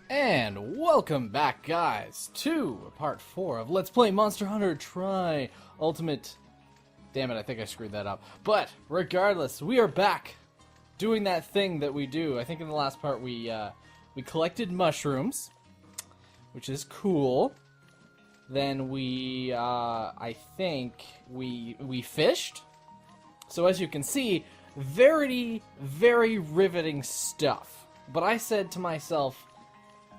And welcome back, guys, to part 4 of Let's Play Monster Hunter Tri Ultimate... Damn it, I think I screwed that up. But, regardless, we are back doing that thing that we do. I think in the last part we collected mushrooms, which is cool. Then we, I think we fished. So as you can see, very, very riveting stuff. But I said to myself,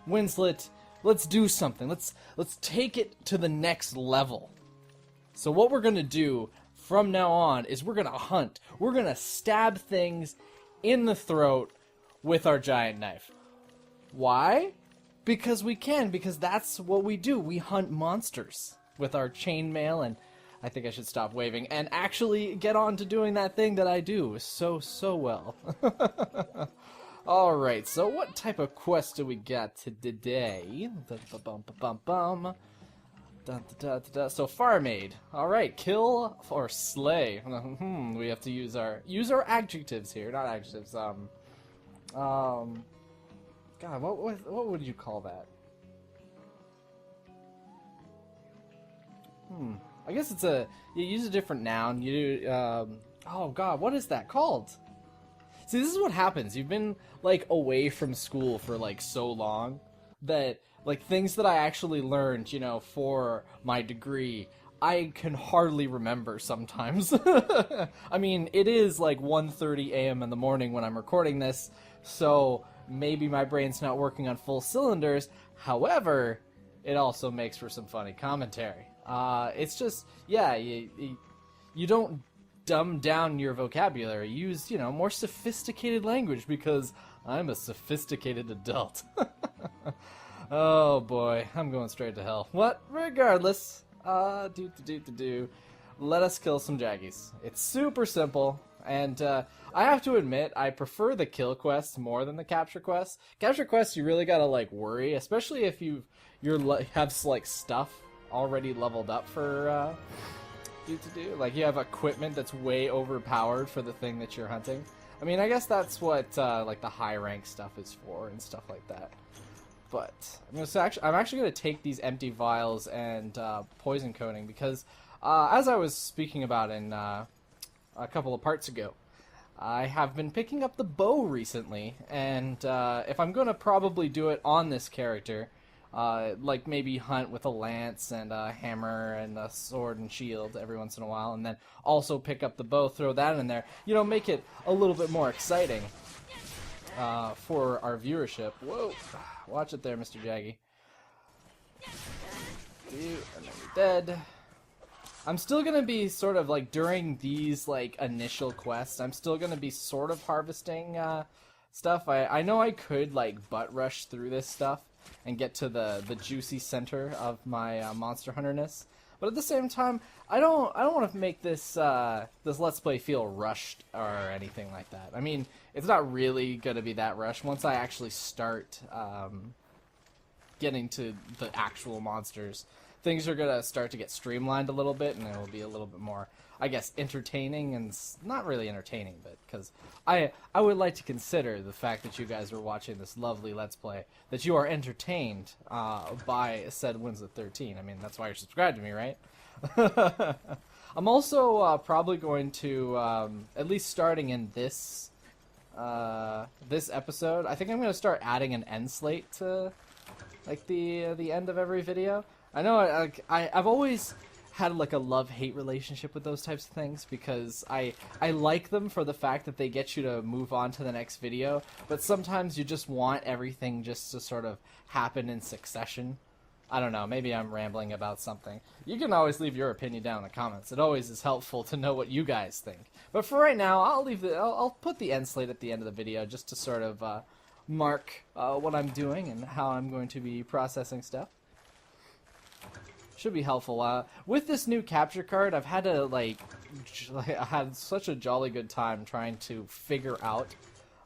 Winslet, let's do something. Let's take it to the next level. So what we're gonna do from now on is we're gonna hunt. We're gonna stab things in the throat with our giant knife. Why? Because we can, because that's what we do. We hunt monsters with our chainmail, and I think I should stop waving and actually get on to doing that thing that I do so so well. Alright, so what type of quest do we got today? So, farm aid. Alright, kill or slay. We have to use our adjectives here, not adjectives. God, what would you call that? I guess it's you use a different noun. You do, oh god, what is that called? See, this is what happens. You've been, like, away from school for, like, so long that, like, things that I actually learned, you know, for my degree, I can hardly remember sometimes. I mean, it is, like, 1:30 a.m. in the morning when I'm recording this, so maybe my brain's not working on full cylinders. However, it also makes for some funny commentary. It's just, yeah, you don't dumb down your vocabulary. Use, you know, more sophisticated language because I'm a sophisticated adult. Oh boy, I'm going straight to hell. What? Regardless, let us kill some Jaggies. It's super simple, and I have to admit, I prefer the kill quests more than the capture quests. Capture quests, you really gotta like worry, especially if you have like stuff already leveled up for like you have equipment that's way overpowered for the thing that you're hunting. I mean, I guess that's what like the high rank stuff is for and stuff like that. But I'm actually going to take these empty vials and poison coating because as I was speaking about in a couple of parts ago, I have been picking up the bow recently, and if I'm going to probably do it on this character, like maybe hunt with a lance and a hammer and a sword and shield every once in a while, and then also pick up the bow, throw that in there, you know, make it a little bit more exciting for our viewership. Whoa, watch it there, Mr. Jaggy. And then you're dead. I'm still gonna be sort of like during these like initial quests, I'm still gonna be sort of harvesting stuff. I know I could like butt rush through this stuff and get to the juicy center of my Monster Hunter-ness. But at the same time, I don't want to make this this Let's Play feel rushed or anything like that. I mean, it's not really going to be that rushed. Once I actually start getting to the actual monsters, things are going to start to get streamlined a little bit, and it will be a little bit more, I guess, entertaining, and not really entertaining, but because I would like to consider the fact that you guys are watching this lovely Let's Play, that you are entertained by said WinslettXIII. I mean, that's why you're subscribed to me, right? I'm also probably going to, at least starting in this this episode, I think I'm going to start adding an end slate to like the end of every video. I know I've always had like a love-hate relationship with those types of things because I like them for the fact that they get you to move on to the next video, but sometimes you just want everything just to sort of happen in succession. I don't know, maybe I'm rambling about something. You can always leave your opinion down in the comments. It always is helpful to know what you guys think. But for right now, I'll put the end slate at the end of the video just to sort of mark what I'm doing and how I'm going to be processing stuff. Should be helpful. With this new capture card, I've had to I had such a jolly good time trying to figure out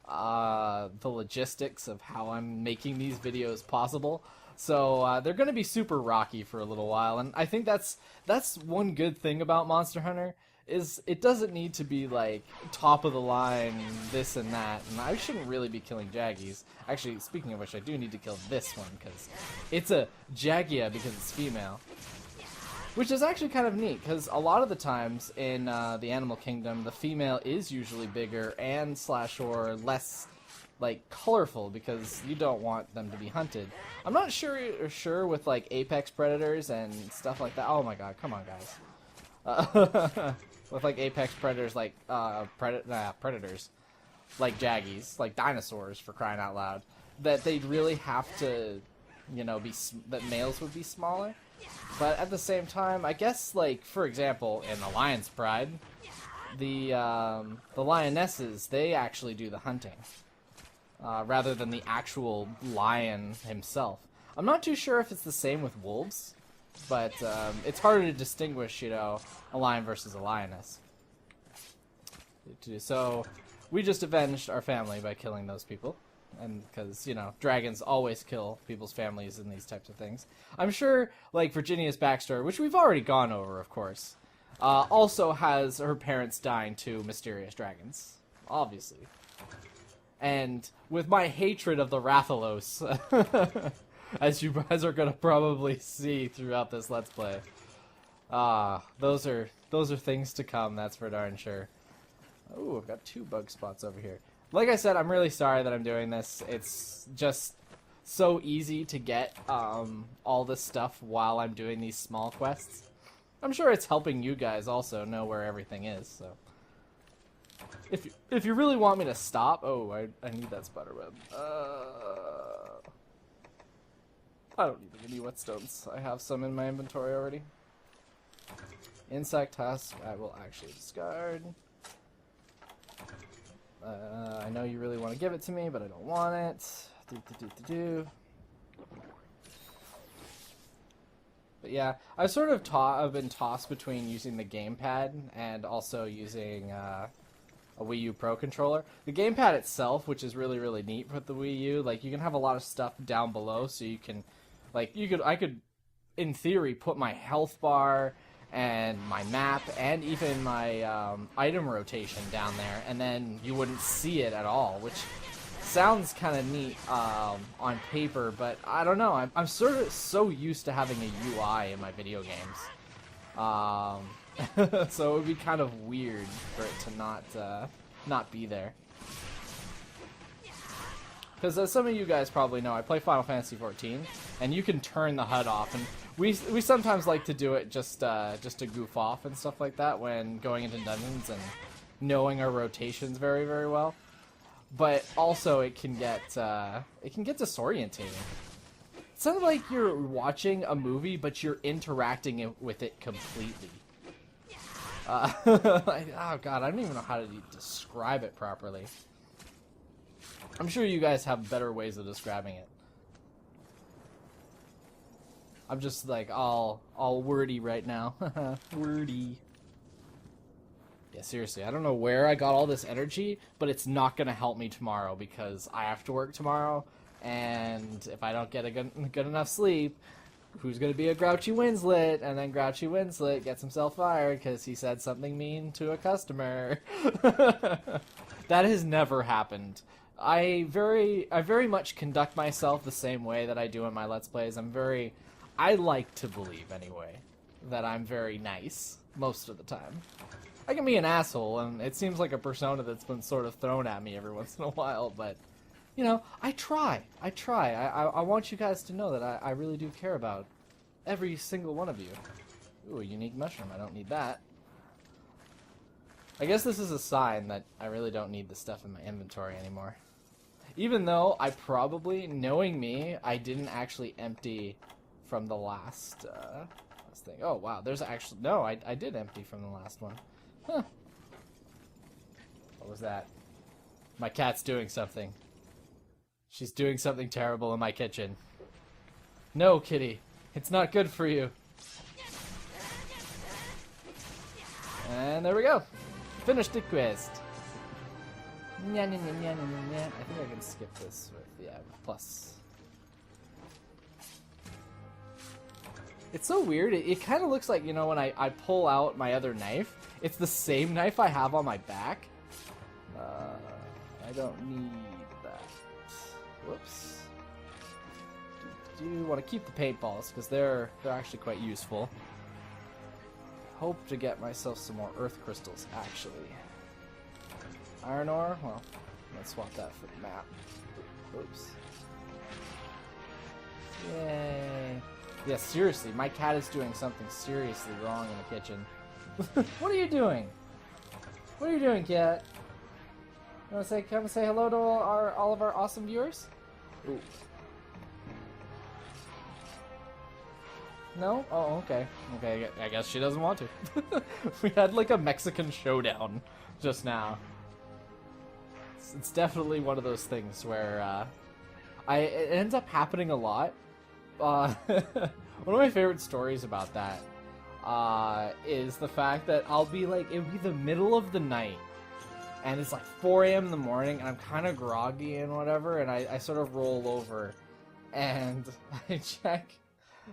the logistics of how I'm making these videos possible. So they're going to be super rocky for a little while, and I think that's one good thing about Monster Hunter it doesn't need to be like top of the line this and that, and I shouldn't really be killing Jaggies. Actually, speaking of which, I do need to kill this one because it's a Jaggia because it's female, which is actually kind of neat because a lot of the times in the animal kingdom, the female is usually bigger and / or less like colorful because you don't want them to be hunted. I'm not sure with like apex predators and stuff like that. Oh my god, come on guys. With like apex predators like predators like Jaggies, like dinosaurs for crying out loud, that they'd really have to, you know, that males would be smaller. But at the same time, I guess like for example in the Lion's Pride, the lionesses, they actually do the hunting. Rather than the actual lion himself. I'm not too sure if it's the same with wolves, but it's harder to distinguish, you know, a lion versus a lioness. So we just avenged our family by killing those people, and because, you know, dragons always kill people's families in these types of things. I'm sure, like, Virginia's backstory, which we've already gone over, of course, also has her parents dying to mysterious dragons, obviously. And with my hatred of the Rathalos, as you guys are gonna probably see throughout this Let's Play, those are things to come. That's for darn sure. Ooh, I've got 2 bug spots over here. Like I said, I'm really sorry that I'm doing this. It's just so easy to get all this stuff while I'm doing these small quests. I'm sure it's helping you guys also know where everything is. So. If you really want me to stop... Oh, I need that spiderweb. I don't need any whetstones. I have some in my inventory already. Insect husk, I will actually discard. I know you really want to give it to me, but I don't want it. But yeah, I've sort of been tossed between using the gamepad and also using... a WiiU Pro controller. The gamepad itself, which is really, really neat with the Wii U, like, you can have a lot of stuff down below, so you can, like, I could, in theory, put my health bar and my map and even my item rotation down there, and then you wouldn't see it at all, which sounds kind of neat on paper, but I don't know. I'm sort of so used to having a UI in my video games. So it would be kind of weird for it to not be there. Because as some of you guys probably know, I play Final Fantasy XIV, and you can turn the HUD off, and we sometimes like to do it just to goof off and stuff like that when going into dungeons and knowing our rotations very, very well. But also it can get disorientating. It's not like you're watching a movie, but you're interacting with it completely. Oh god, I don't even know how to describe it properly. I'm sure you guys have better ways of describing it. I'm just like all wordy right now. Wordy. Yeah, seriously, I don't know where I got all this energy, but it's not gonna help me tomorrow because I have to work tomorrow, and if I don't get a good enough sleep, who's going to be a grouchy Winslet? And then grouchy Winslet gets himself fired because he said something mean to a customer. That has never happened. I very much conduct myself the same way that I do in my Let's Plays. I like to believe, anyway, that I'm very nice most of the time. I can be an asshole, and it seems like a persona that's been sort of thrown at me every once in a while, but... You know, I try. I want you guys to know that I really do care about every single one of you. Ooh, a unique mushroom. I don't need that. I guess this is a sign that I really don't need the stuff in my inventory anymore. Even though I probably, knowing me, I didn't actually empty from the last thing. Oh, wow. There's actually... No, I did empty from the last one. Huh. What was that? My cat's doing something. She's doing something terrible in my kitchen. No, kitty. It's not good for you. And there we go. Finished the quest. I think I can skip this with, yeah, plus. It's so weird. It kind of looks like, you know, when I pull out my other knife, It's the same knife I have on my back. I don't need that. Whoops. Do want to keep the paintballs because they're actually quite useful. Hope to get myself some more earth crystals actually. Iron ore? Well, let's swap that for the map. Oops. Yay. Yeah, seriously, my cat is doing something seriously wrong in the kitchen. What are you doing? What are you doing, cat? You want to come and say hello to all of our awesome viewers? Ooh. No? Oh, okay. Okay, I guess she doesn't want to. We had like a Mexican showdown just now. It's definitely one of those things where it ends up happening a lot. One of my favorite stories about that is the fact that I'll be like, it'll be the middle of the night, and it's like 4 a.m. in the morning, and I'm kind of groggy and whatever, and I sort of roll over, and I check.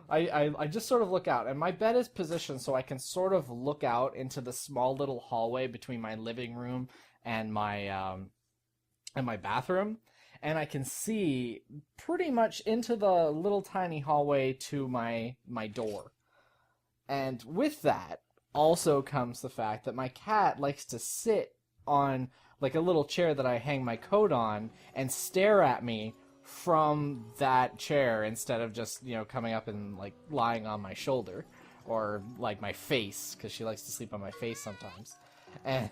I just sort of look out, and my bed is positioned so I can sort of look out into the small little hallway between my living room and my bathroom, and I can see pretty much into the little tiny hallway to my door. And with that also comes the fact that my cat likes to sit on like a little chair that I hang my coat on and stare at me from that chair instead of just, you know, coming up and like lying on my shoulder or like my face, because she likes to sleep on my face sometimes. And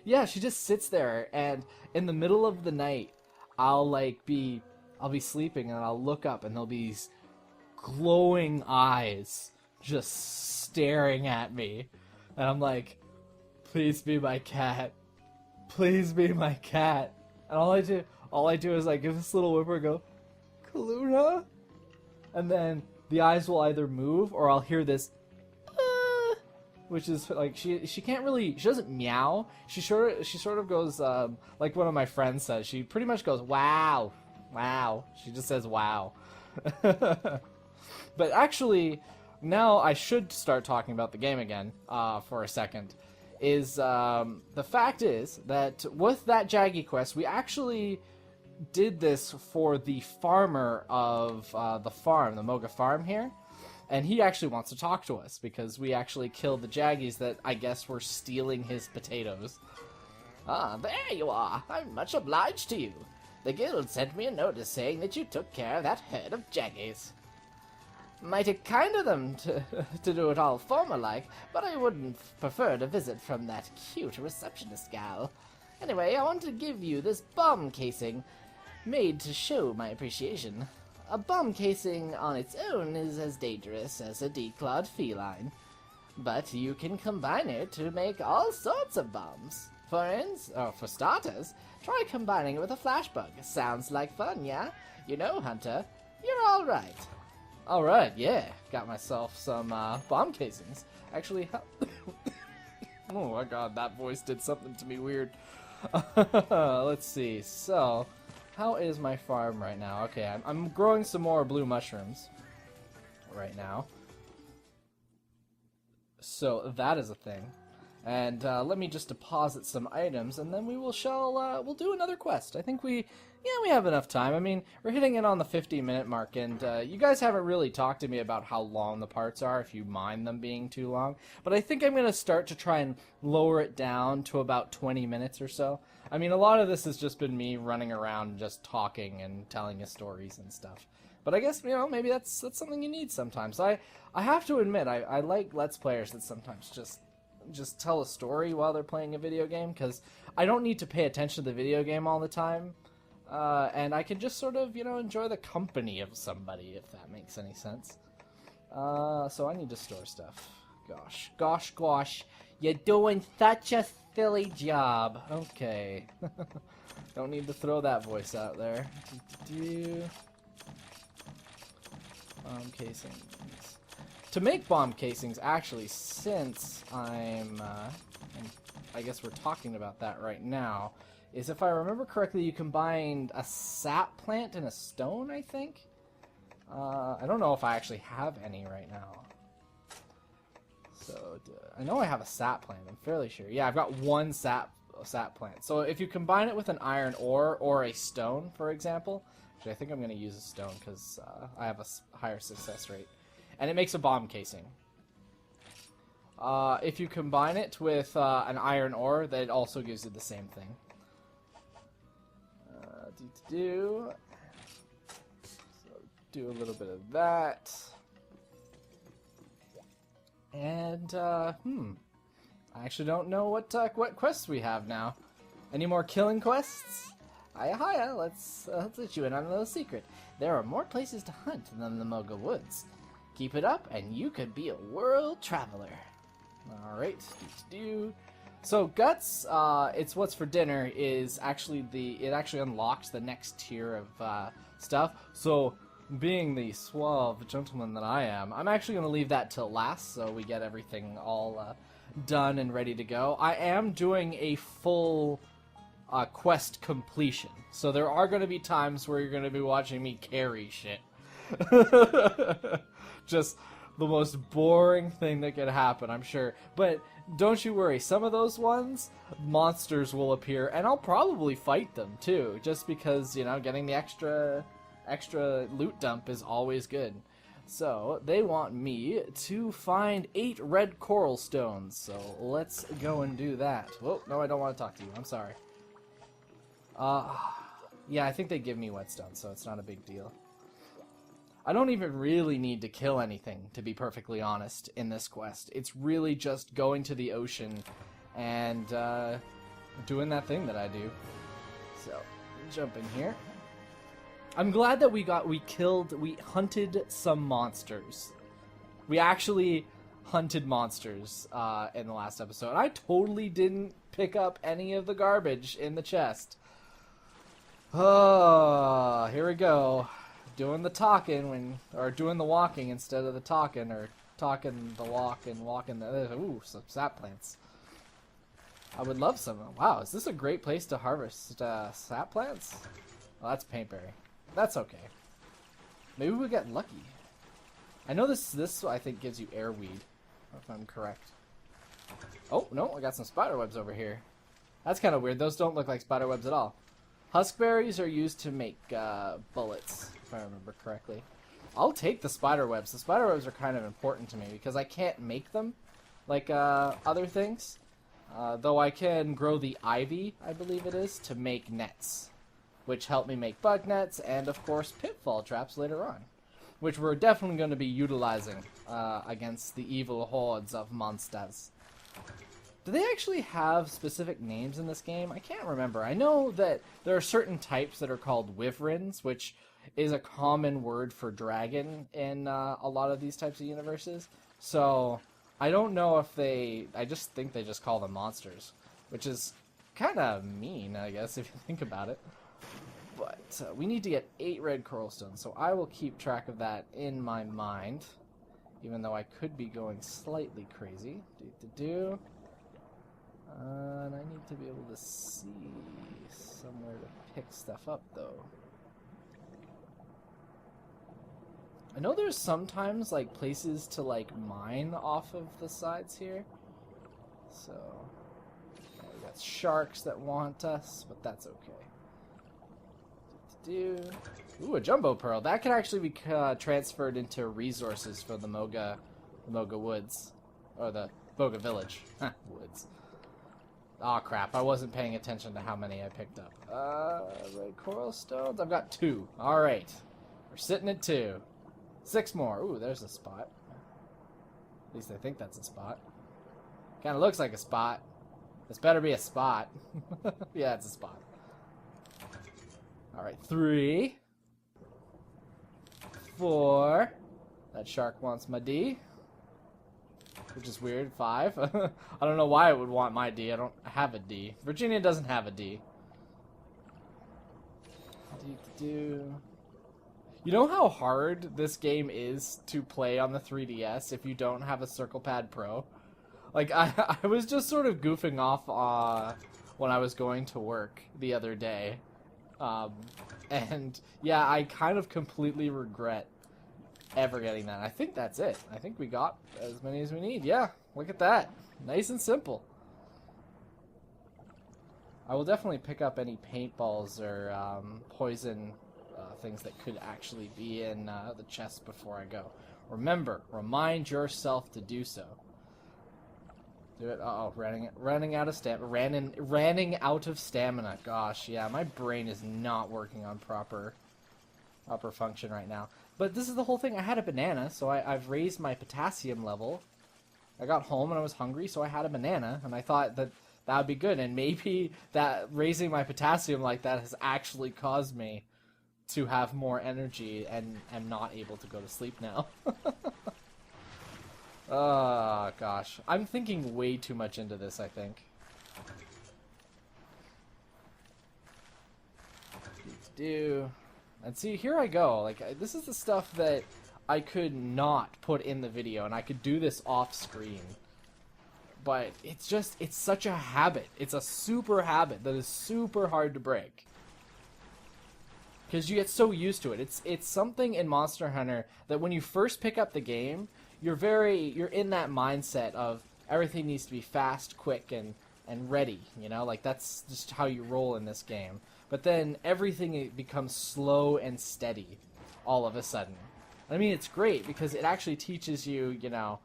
yeah, she just sits there, and in the middle of the night I'll be sleeping and I'll look up and there'll be these glowing eyes just staring at me, and I'm like, please be my cat, please be my cat. And all I do is like give this little whimper and go, Kaluna, and then the eyes will either move or I'll hear this which is like she can't really, she doesn't meow, she sort of goes like one of my friends says, she pretty much goes wow, wow, she just says wow. But actually now I should start talking about the game again for a second. Is the fact is that with that Jaggy quest, we actually did this for the farmer of the farm, the Moga farm here, and he actually wants to talk to us because we actually killed the Jaggies that I guess were stealing his potatoes. Ah, there you are. I'm much obliged to you. The guild sent me a notice saying that you took care of that herd of Jaggies. Mighty kind of them to do it all formal-like, but I wouldn't prefer to visit from that cute receptionist gal. Anyway, I want to give you this bomb casing, made to show my appreciation. A bomb casing on its own is as dangerous as a declawed feline, but you can combine it to make all sorts of bombs. For starters, try combining it with a flashbug. Sounds like fun, yeah? You know, Hunter, you're all right. Alright, yeah. Got myself some bomb casings. Actually, oh my god, that voice did something to me weird. Let's see. So, how is my farm right now? Okay, I'm growing some more blue mushrooms right now. So, that is a thing. And let me just deposit some items, and then we'll do another quest. I think we have enough time. I mean, we're hitting it on the 50-minute mark, and you guys haven't really talked to me about how long the parts are, if you mind them being too long. But I think I'm going to start to try and lower it down to about 20 minutes or so. I mean, a lot of this has just been me running around and just talking and telling you stories and stuff. But I guess, maybe that's something you need sometimes. I have to admit, I like Let's Players that sometimes just tell a story while they're playing a video game, because I don't need to pay attention to the video game all the time, and I can just sort of, enjoy the company of somebody, if that makes any sense. So I need to store stuff. Gosh, you're doing such a silly job. Okay. Don't need to throw that voice out there. Bomb casings. To make bomb casings, actually, since I guess we're talking about that right now, is if I remember correctly, you combined a sap plant and a stone, I think? I don't know if I actually have any right now. So, I know I have a sap plant, I'm fairly sure. Yeah, I've got one sap plant. So if you combine it with an iron ore or a stone, for example, which I think I'm going to use a stone because I have a higher success rate, and it makes a bomb casing. If you combine it with an iron ore, that also gives you the same thing. So do a little bit of that. And, I actually don't know what quests we have now. Any more killing quests? Hiya, let's let you in on a little secret. There are more places to hunt than the Moga Woods. Keep it up, and you could be a world traveler. Alright, So Guts, it's what's for dinner, is actually it actually unlocks the next tier of stuff. So, being the suave gentleman that I am, I'm actually going to leave that till last, so we get everything all done and ready to go. I am doing a full quest completion, so there are going to be times where you're going to be watching me carry shit. Just the most boring thing that could happen, I'm sure. But don't you worry, some of those ones, monsters will appear, and I'll probably fight them too, just because, you know, getting the extra loot dump is always good. So, they want me to find 8 red coral stones, so let's go and do that. Whoa, no, I don't want to talk to you, I'm sorry. Yeah, I think they give me whetstone, so it's not a big deal. I don't even really need to kill anything, to be perfectly honest, in this quest. It's really just going to the ocean and doing that thing that I do. So, jump in here. I'm glad that we hunted some monsters. We actually hunted monsters in the last episode. I totally didn't pick up any of the garbage in the chest. Oh, here we go. Doing the talking or doing the walking instead of the talking, or talking the walk and walking the... Ooh, some sap plants. I would love some. Wow, is this a great place to harvest sap plants? Oh, that's paintberry. That's okay. Maybe we'll get lucky. I know this I think gives you airweed, if I'm correct. Oh, no, I got some spider webs over here. That's kind of weird. Those don't look like spider webs at all. Huskberries are used to make bullets, if I remember correctly. I'll take the spider webs. The spider webs are kind of important to me because I can't make them like other things. Though I can grow the ivy, I believe it is, to make nets, which help me make bug nets and, of course, pitfall traps later on, which we're definitely going to be utilizing against the evil hordes of monsters. Do they actually have specific names in this game? I can't remember. I know that there are certain types that are called wyverns, which is a common word for dragon in a lot of these types of universes. So I don't know if I just think they just call them monsters, which is kind of mean, I guess, if you think about it. But we need to get 8 red coral stones, so I will keep track of that in my mind, even though I could be going slightly crazy. And I need to be able to see somewhere to pick stuff up, though. I know there's sometimes, like, places to, like, mine off of the sides here. So, yeah, we got sharks that want us, but that's okay. Ooh, a jumbo pearl. That could actually be transferred into resources for the Moga Woods. Or the Moga Village. Woods. Aw, crap. I wasn't paying attention to how many I picked up. Red coral stones? I've got 2. Alright. We're sitting at 2. 6 more. Ooh, there's a spot. At least I think that's a spot. Kinda looks like a spot. This better be a spot. Yeah, it's a spot. Alright, 3. 4. That shark wants my D. Which is weird. 5. I don't know why it would want my D. I don't have a D. Virginia doesn't have a D. You know how hard this game is to play on the 3DS if you don't have a Circle Pad Pro? Like, I was just sort of goofing off when I was going to work the other day. And, yeah, I kind of completely regret ever getting that. I think that's it. I think we got as many as we need. Yeah, look at that. Nice and simple. I will definitely pick up any paintballs or poison things that could actually be in the chest before I go. Remember, remind yourself to do so. Do it. Uh-oh, running out of stamina. Running out of stamina. Gosh, yeah, my brain is not working on proper function right now. But this is the whole thing. I had a banana, so I've raised my potassium level. I got home and I was hungry, so I had a banana, and I thought that would be good. And maybe that raising my potassium like that has actually caused me to have more energy and am not able to go to sleep now. Oh, gosh. I'm thinking way too much into this, I think. And see, here I go. Like, this is the stuff that I could not put in the video, and I could do this off screen. But it's such a habit. It's a super habit that is super hard to break. Because you get so used to it. It's something in Monster Hunter that when you first pick up the game, you're in that mindset of everything needs to be fast, quick, and ready, you know? Like, that's just how you roll in this game. But then everything becomes slow and steady all of a sudden. I mean, it's great because it actually teaches you, you know,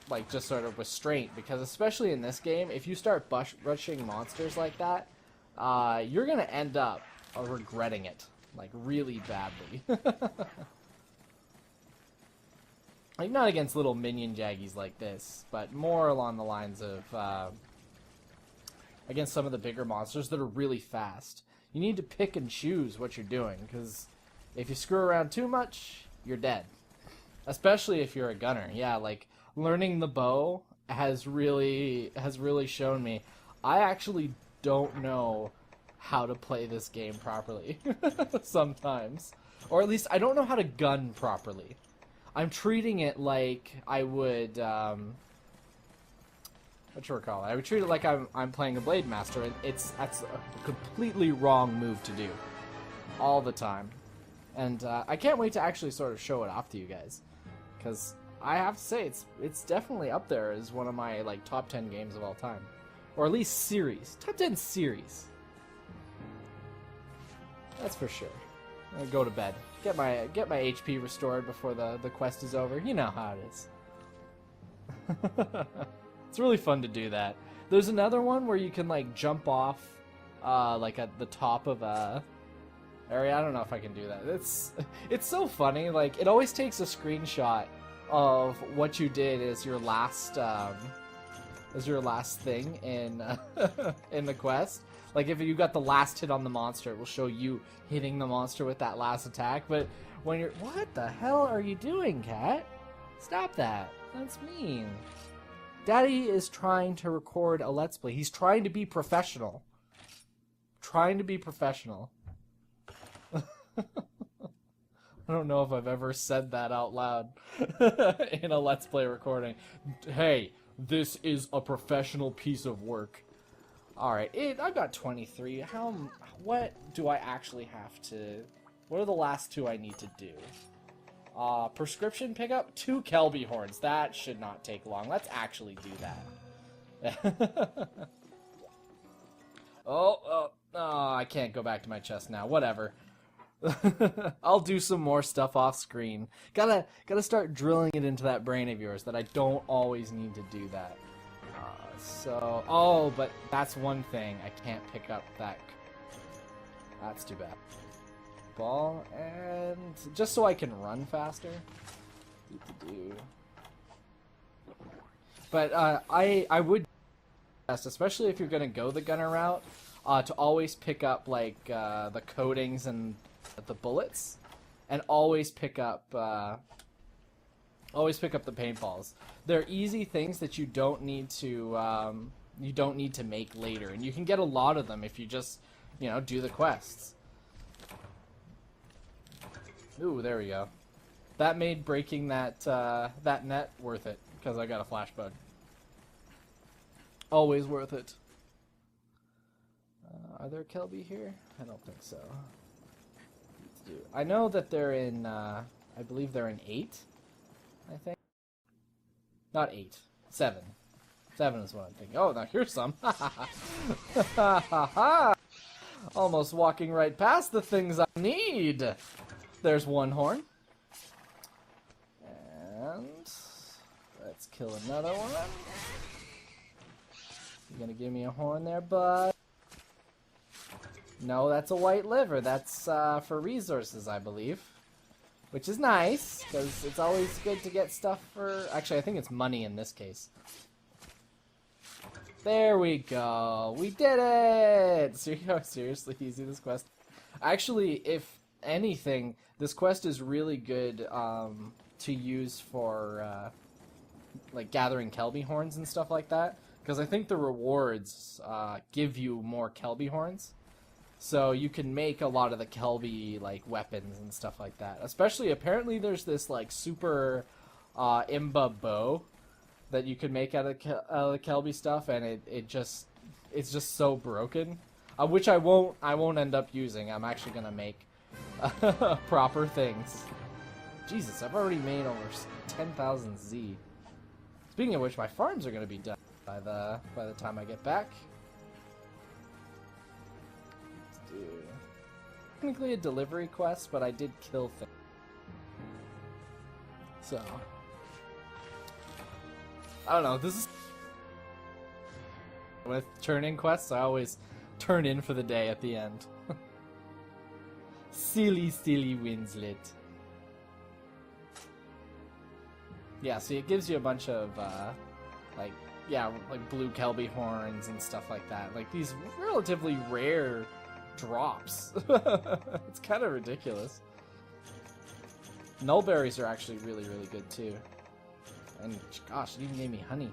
like, just sort of restraint. Because especially in this game, if you start rushing monsters like that, you're going to end up regretting it, like, really badly. Like, not against little minion jaggies like this, but more along the lines of against some of the bigger monsters that are really fast. You need to pick and choose what you're doing, because if you screw around too much, you're dead. Especially if you're a gunner. Yeah, like, learning the bow has really shown me I actually don't know how to play this game properly sometimes. Or at least I don't know how to gun properly. I'm treating it like I would, what you recall? I would treat it like I'm playing a Blade Master, and that's a completely wrong move to do, all the time. And I can't wait to actually sort of show it off to you guys, because I have to say it's definitely up there as one of my like top 10 games of all time, or at least series, top 10 series. That's for sure. I'll go to bed. Get my HP restored before the quest is over. You know how it is. It's really fun to do that. There's another one where you can like jump off like at the top of a area. I don't know if I can do that. It's so funny. Like, it always takes a screenshot of what you did as your last thing in in the quest. Like, if you got the last hit on the monster, it will show you hitting the monster with that last attack. But when you're... What the hell are you doing, cat? Stop that. That's mean. Daddy is trying to record a Let's Play. He's trying to be professional. Trying to be professional. I don't know if I've ever said that out loud in a Let's Play recording. Hey, this is a professional piece of work. Alright, I've got 23. What do I actually have to... What are the last two I need to do? Prescription pickup? 2 Kelby horns. That should not take long. Let's actually do that. Oh, I can't go back to my chest now. Whatever. I'll do some more stuff off screen. Gotta start drilling it into that brain of yours that I don't always need to do that. Oh, but that's one thing. I can't pick up that. That's too bad. Ball, and just so I can run faster. But I would suggest, especially if you're gonna go the gunner route, to always pick up like the coatings and the bullets, and always pick up the paintballs. They're easy things that you don't need to make later, and you can get a lot of them if you just, you know, do the quests. Ooh, there we go. That made breaking that that net worth it, because I got a flash bug. Always worth it. Are there Kelby here? I don't think so. I know that they're in. I I believe they're an 8, I think. Not 8. 7. 7 is what I'm thinking. Oh, now here's some. Almost walking right past the things I need. There's one horn. And let's kill another one. You gonna give me a horn there, bud? No, that's a white liver. That's for resources, I believe. Which is nice, because it's always good to get stuff for... Actually, I think it's money in this case. There we go. We did it! See how seriously easy this quest? Actually, if anything, this quest is really good to use for like gathering Kelby horns and stuff like that. Because I think the rewards give you more Kelby horns. So you can make a lot of the Kelby like weapons and stuff like that. Especially, apparently there's this like super imba bow that you can make out of the Kelby stuff, and it's just so broken. Which I won't end up using. I'm actually gonna make proper things. Jesus, I've already made over 10,000 Z. Speaking of which, my farms are gonna be done by the time I get back. Let's do technically a delivery quest, but I did kill things. So I don't know. This is with turn-in quests. I always turn in for the day at the end. Silly Winslet. Yeah, see, it gives you a bunch of like blue Kelby horns and stuff like that. Like these relatively rare drops. It's kind of ridiculous. Nullberries are actually really, really good too. And gosh, it even gave me honey.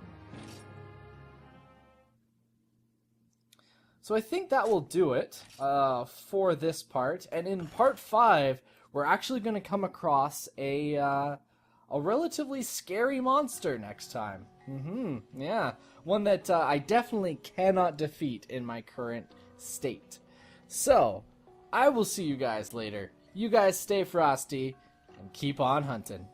So I think that will do it for this part. And in part 5, we're actually going to come across a relatively scary monster next time. Yeah, one that I definitely cannot defeat in my current state. So, I will see you guys later. You guys stay frosty and keep on hunting.